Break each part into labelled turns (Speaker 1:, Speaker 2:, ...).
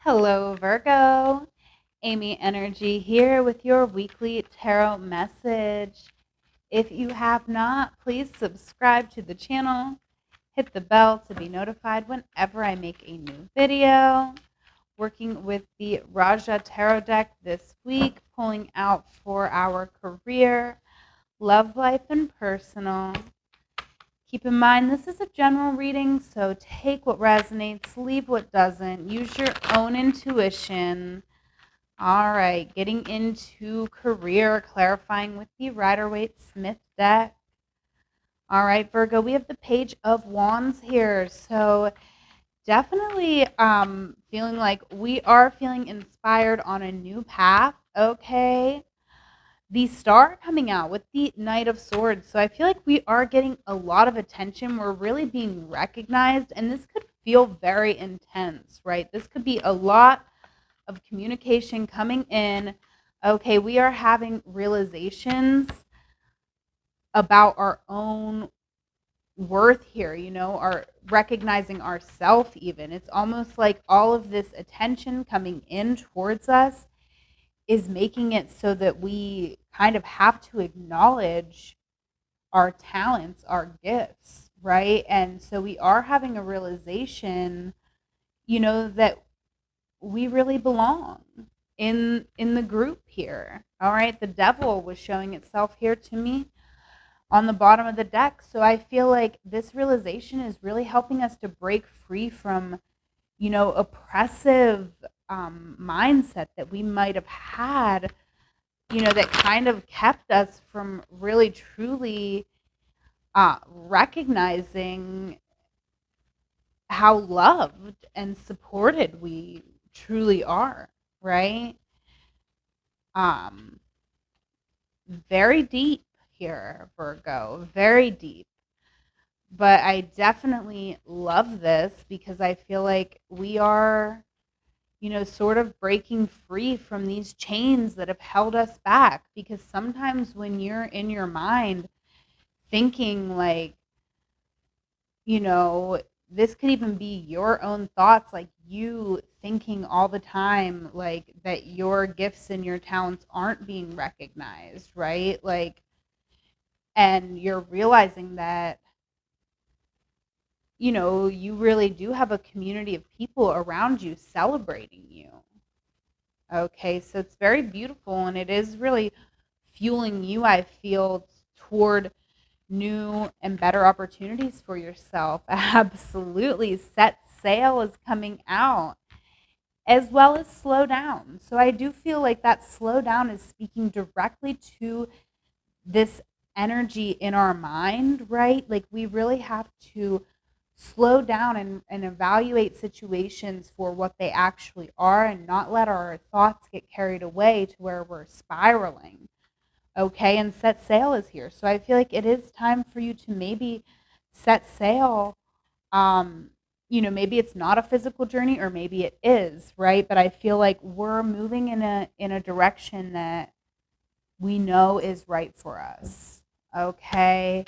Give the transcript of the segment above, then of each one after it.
Speaker 1: Hello, Virgo. Amyenergy here with your weekly tarot message. If you have not, please subscribe to the channel. Hit the bell to be notified whenever I make a new video. Working with the Raja Tarot deck this week, pulling out for our career, love life, and personal. Keep in mind, this is a general reading, so take what resonates, leave what doesn't. Use your own intuition. All right, getting into career, clarifying with the Rider-Waite Smith deck. All right, Virgo, we have the Page of Wands here. So definitely feeling like we are feeling inspired on a new path, okay? The Star coming out with the Knight of Swords. So I feel like we are getting a lot of attention. We're really being recognized, and this could feel very intense, right? This could be a lot of communication coming in. Okay, we are having realizations about our own worth here, our recognizing ourself even. It's almost like all of this attention coming in towards us is making it so that we kind of have to acknowledge our talents, our gifts, right? And so we are having a realization, that we really belong in the group here. All right, the Devil was showing itself here to me on the bottom of the deck. So I feel like this realization is really helping us to break free from, oppressive mindset that we might have had, that kind of kept us from really truly recognizing how loved and supported we truly are, right? Um, Very deep here, Virgo, very deep. But I definitely love this because I feel like we are, sort of breaking free from these chains that have held us back. Because sometimes when you're in your mind thinking like, you know, this could even be your own thoughts, like you thinking all the time, like that your gifts and your talents aren't being recognized, right? Like, and you're realizing that, you really do have a community of people around you celebrating you. Okay, so it's very beautiful and it is really fueling you, I feel, toward new and better opportunities for yourself. Absolutely. Set sail is coming out, as well as slow down. So I do feel like that slow down is speaking directly to this energy in our mind, right? Like we really have to slow down and evaluate situations for what they actually are and not let our thoughts get carried away to where we're spiraling. Okay, and set sail is here. So I feel like it is time for you to maybe set sail. Um, maybe it's not a physical journey or maybe it is, right? But I feel like we're moving in a direction that we know is right for us. Okay.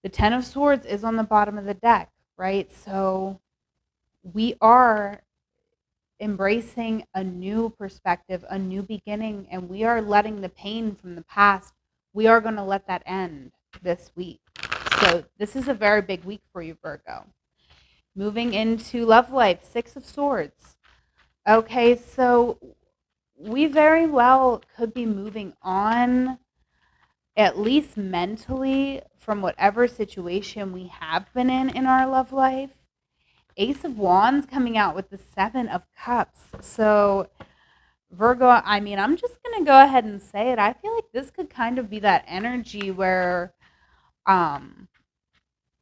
Speaker 1: The Ten of Swords is on the bottom of the deck, right? So we are embracing a new perspective, a new beginning, and we are letting the pain from the past, we are going to let that end this week. So this is a very big week for you, Virgo. Moving into love life, Six of Swords. Okay, so we very well could be moving on, at least mentally, from whatever situation we have been in our love life. Ace of Wands coming out with the Seven of Cups. So, Virgo, I mean, I'm just going to go ahead and say it. I feel like this could kind of be that energy where, um,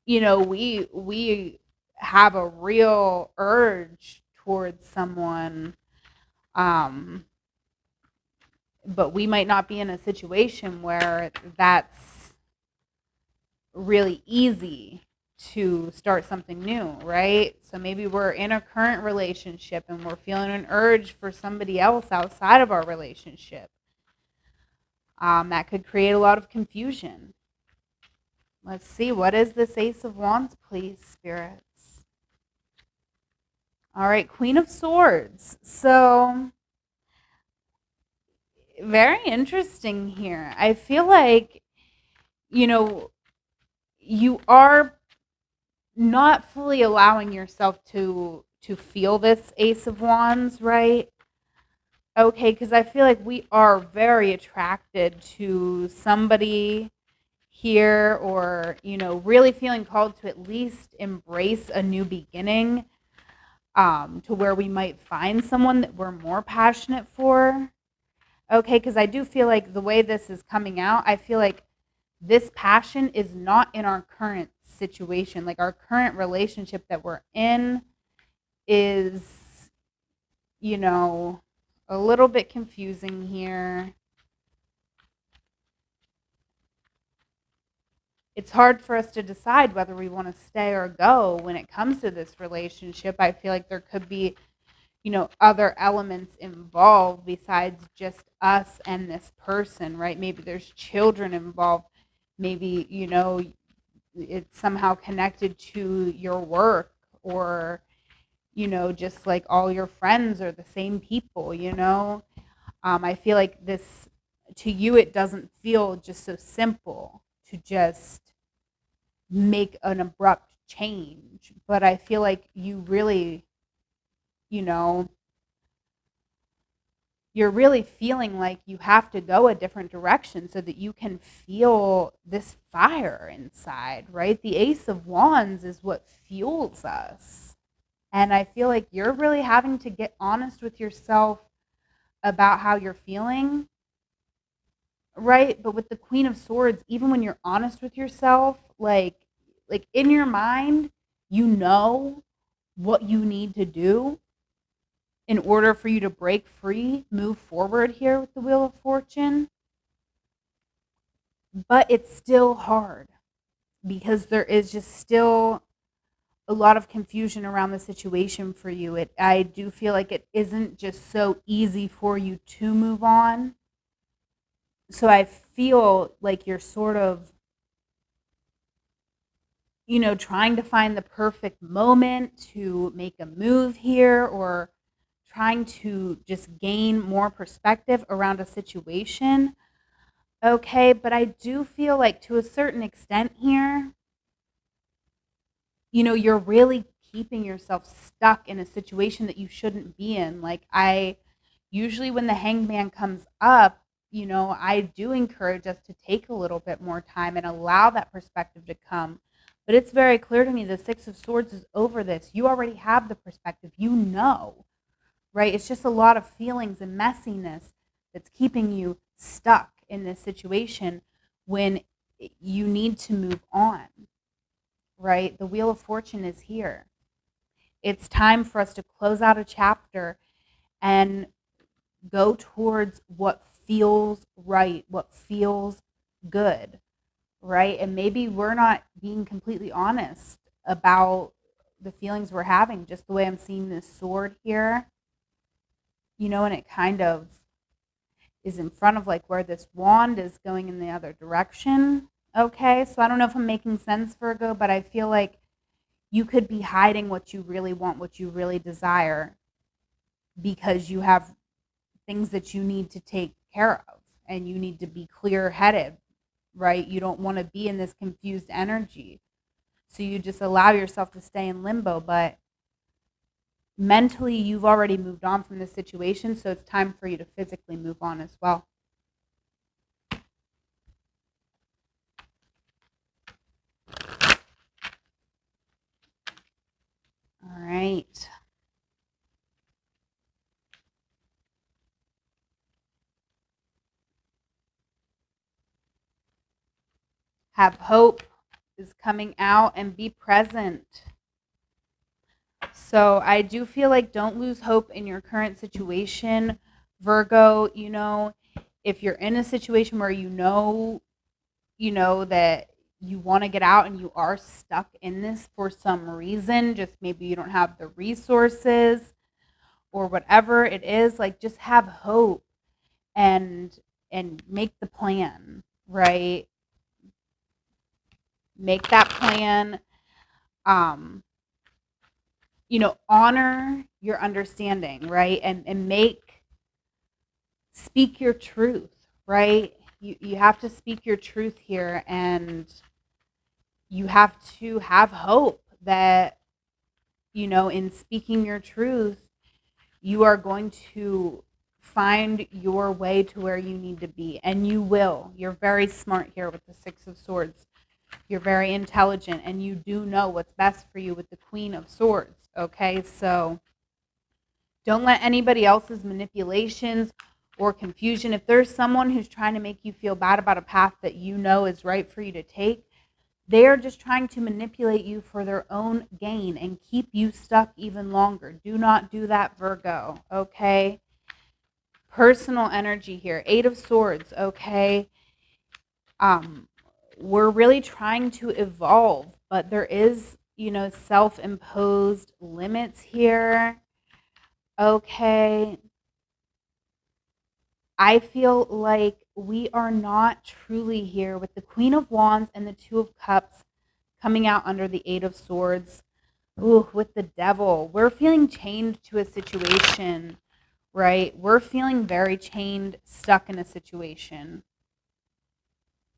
Speaker 1: we have a real urge towards someone, um, but we might not be in a situation where that's really easy to start something new, right? So maybe we're in a current relationship and we're feeling an urge for somebody else outside of our relationship. That could create a lot of confusion. Let's see, what is this Ace of Wands, please, spirits? All right, Queen of Swords. So, very interesting here. I feel like, you know, you are not fully allowing yourself to feel this Ace of Wands, right? Okay, because I feel like we are very attracted to somebody here, or, really feeling called to at least embrace a new beginning, to where we might find someone that we're more passionate for. Okay, because I do feel like the way this is coming out, I feel like this passion is not in our current situation. Like, our current relationship that we're in is, you know, a little bit confusing here. It's hard for us to decide whether we want to stay or go when it comes to this relationship. I feel like there could be, other elements involved besides just us and this person, right? Maybe there's children involved. Maybe, it's somehow connected to your work, or, just like all your friends are the same people. I feel like this, to you, it doesn't feel just so simple to just make an abrupt change. But I feel like you really, you know, you're really feeling like you have to go a different direction so that you can feel this fire inside, right? The Ace of Wands is what fuels us. And I feel like you're really having to get honest with yourself about how you're feeling, right? But with the Queen of Swords, even when you're honest with yourself, like in your mind, you know what you need to do in order for you to break free, move forward here with the Wheel of Fortune. But it's still hard because there is just still a lot of confusion around the situation for you. I do feel like it isn't just so easy for you to move on. So I feel like you're sort of, trying to find the perfect moment to make a move here, or trying to just gain more perspective around a situation. Okay, but I do feel like to a certain extent here, you're really keeping yourself stuck in a situation that you shouldn't be in. Like, I usually, when the hangman comes up, I do encourage us to take a little bit more time and allow that perspective to come. But it's very clear to me the Six of Swords is over this. You already have the perspective, right? It's just a lot of feelings and messiness that's keeping you stuck in this situation when you need to move on, right? The Wheel of Fortune is here. It's time for us to close out a chapter and go towards what feels right, what feels good, right? And maybe we're not being completely honest about the feelings we're having, just the way I'm seeing this sword here, and it kind of is in front of like where this wand is going in the other direction. Okay, so I don't know if I'm making sense, Virgo, but I feel like you could be hiding what you really want, what you really desire, because you have things that you need to take care of and you need to be clear headed, right? You don't want to be in this confused energy. So you just allow yourself to stay in limbo, but mentally you've already moved on from this situation, so it's time for you to physically move on as well. All right. Have hope is coming out, and be present. So I do feel like don't lose hope in your current situation, Virgo. If you're in a situation where that you want to get out and you are stuck in this for some reason, just maybe you don't have the resources or whatever it is, like, just have hope and make the plan, right? Make that plan. um honor your understanding, right? And speak your truth, right? You have to speak your truth here, and you have to have hope that, in speaking your truth, you are going to find your way to where you need to be. And you will. You're very smart here with the Six of Swords. You're very intelligent, and you do know what's best for you with the Queen of Swords. Okay, so don't let anybody else's manipulations or confusion, if there's someone who's trying to make you feel bad about a path that you know is right for you to take, they are just trying to manipulate you for their own gain and keep you stuck even longer. Do not do that, Virgo, okay? Personal energy here. Eight of Swords, okay? We're really trying to evolve, but there is, self-imposed limits here, okay? I feel like we are not truly here with the Queen of Wands and the Two of Cups coming out under the Eight of Swords. Ooh, with the Devil. We're feeling chained to a situation, right? We're feeling very chained, stuck in a situation.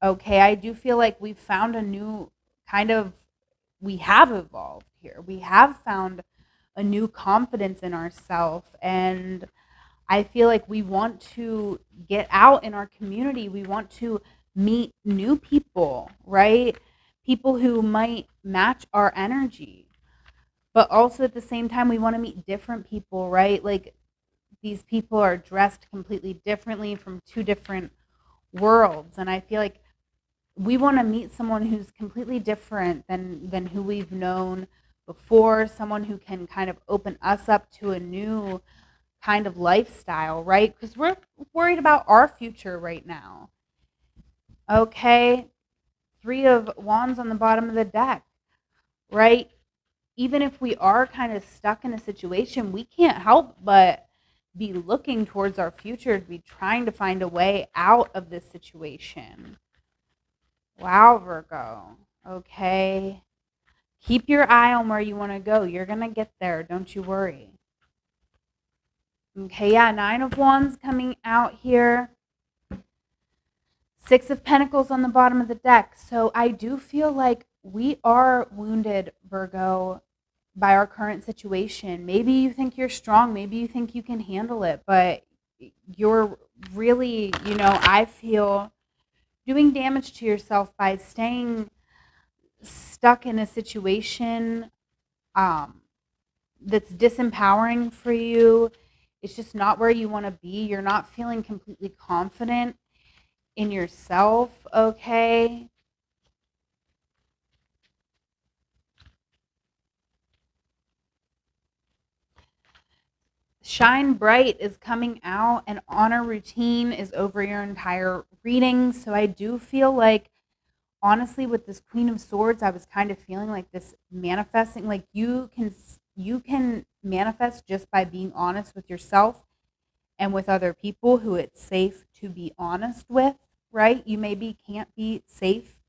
Speaker 1: Okay, I do feel like we've found a new we have evolved here. We have found a new confidence in ourselves, and I feel like we want to get out in our community. We want to meet new people, right? People who might match our energy. But also at the same time, we want to meet different people, right? Like these people are dressed completely differently from two different worlds. And I feel like we want to meet someone who's completely different than who we've known before, someone who can kind of open us up to a new kind of lifestyle, right? Because we're worried about our future right now. Okay, Three of Wands on the bottom of the deck, right? Even if we are kind of stuck in a situation, we can't help but be looking towards our future, to be trying to find a way out of this situation. Wow, Virgo. Okay. Keep your eye on where you want to go. You're going to get there. Don't you worry. Okay, yeah, Nine of Wands coming out here. Six of Pentacles on the bottom of the deck. So I do feel like we are wounded, Virgo, by our current situation. Maybe you think you're strong. Maybe you think you can handle it. But you're really, I feel doing damage to yourself by staying stuck in a situation that's disempowering for you. It's just not where you want to be. You're not feeling completely confident in yourself, okay? Shine Bright is coming out, and Honor Routine is over your entire reading. So I do feel like, honestly, with this Queen of Swords, I was kind of feeling like this manifesting, like you can manifest just by being honest with yourself and with other people who it's safe to be honest with, right? You maybe can't be safe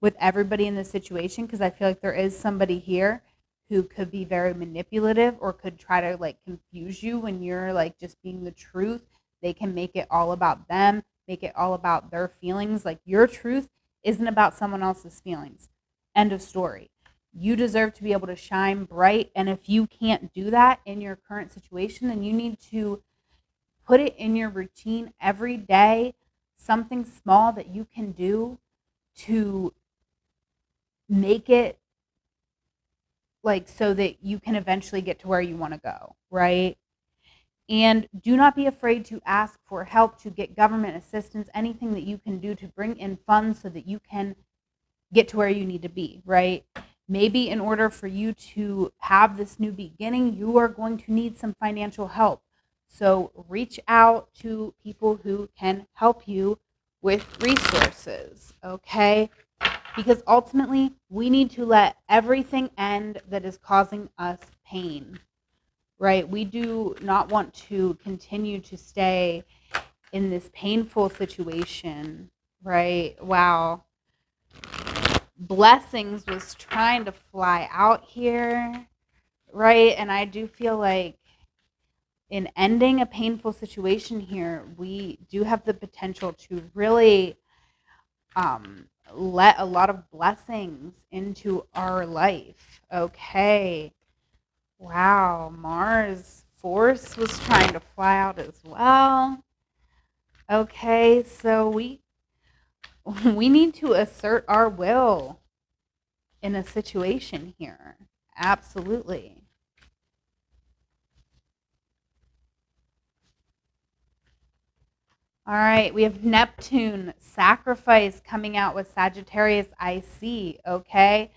Speaker 1: with everybody in the situation, because I feel like there is somebody here who could be very manipulative or could try to like confuse you when you're like just being the truth. They can make it all about them, make it all about their feelings. Like your truth isn't about someone else's feelings. End of story. You deserve to be able to shine bright. And if you can't do that in your current situation, then you need to put it in your routine every day, something small that you can do to make it like so that you can eventually get to where you want to go, right? And do not be afraid to ask for help, to get government assistance, anything that you can do to bring in funds so that you can get to where you need to be, right? Maybe in order for you to have this new beginning, you are going to need some financial help. So reach out to people who can help you with resources, okay? Because ultimately, we need to let everything end that is causing us pain, right? We do not want to continue to stay in this painful situation, right? Wow. Blessings was trying to fly out here, right? And I do feel like in ending a painful situation here, we do have the potential to really let a lot of blessings into our life. Okay. Wow. Mars force was trying to fly out as well. Okay. So we need to assert our will in a situation here. Absolutely. All right, we have Neptune sacrifice coming out with Sagittarius IC, okay?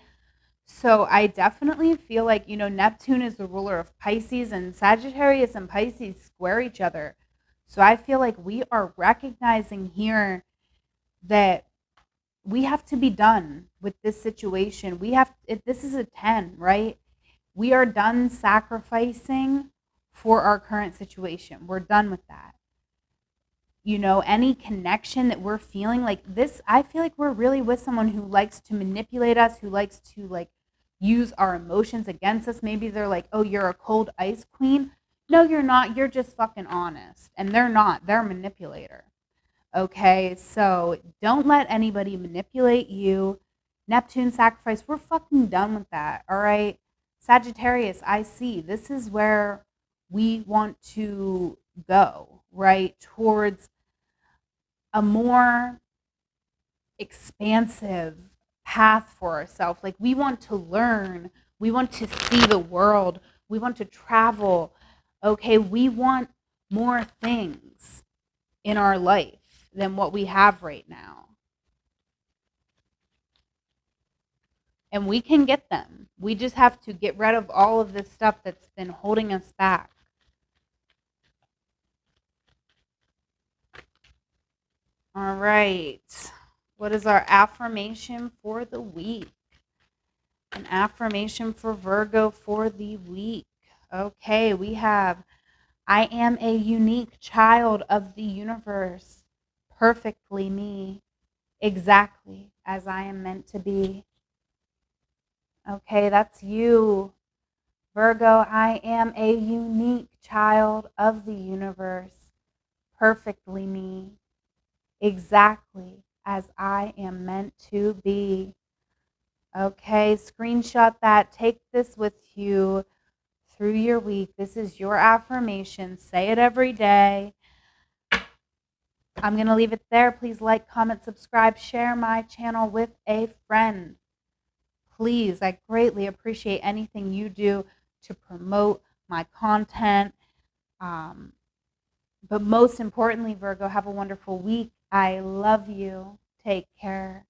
Speaker 1: So I definitely feel like, Neptune is the ruler of Pisces, and Sagittarius and Pisces square each other. So I feel like we are recognizing here that we have to be done with this situation. This is a 10, right? We are done sacrificing for our current situation. We're done with that. Any connection that we're feeling like this, I feel like we're really with someone who likes to manipulate us, who likes to like use our emotions against us. Maybe they're like, oh, you're a cold ice queen. No, you're not. You're just fucking honest. And they're not. They're a manipulator. Okay, so don't let anybody manipulate you. Neptune sacrifice, we're fucking done with that. All right. Sagittarius, I see. This is where we want to go, right? Towards a more expansive path for ourselves. Like we want to learn, we want to see the world, we want to travel. Okay, we want more things in our life than what we have right now. And we can get them. We just have to get rid of all of this stuff that's been holding us back. All right. What is our affirmation for the week? An affirmation for Virgo for the week. Okay, we have I am a unique child of the universe, perfectly me, exactly as I am meant to be. Okay, that's you, Virgo. I am a unique child of the universe, perfectly me, exactly as I am meant to be. Okay, screenshot that. Take this with you through your week. This is your affirmation. Say it every day. I'm going to leave it there. Please like, comment, subscribe, share my channel with a friend. Please, I greatly appreciate anything you do to promote my content. But most importantly, Virgo, have a wonderful week. I love you. Take care.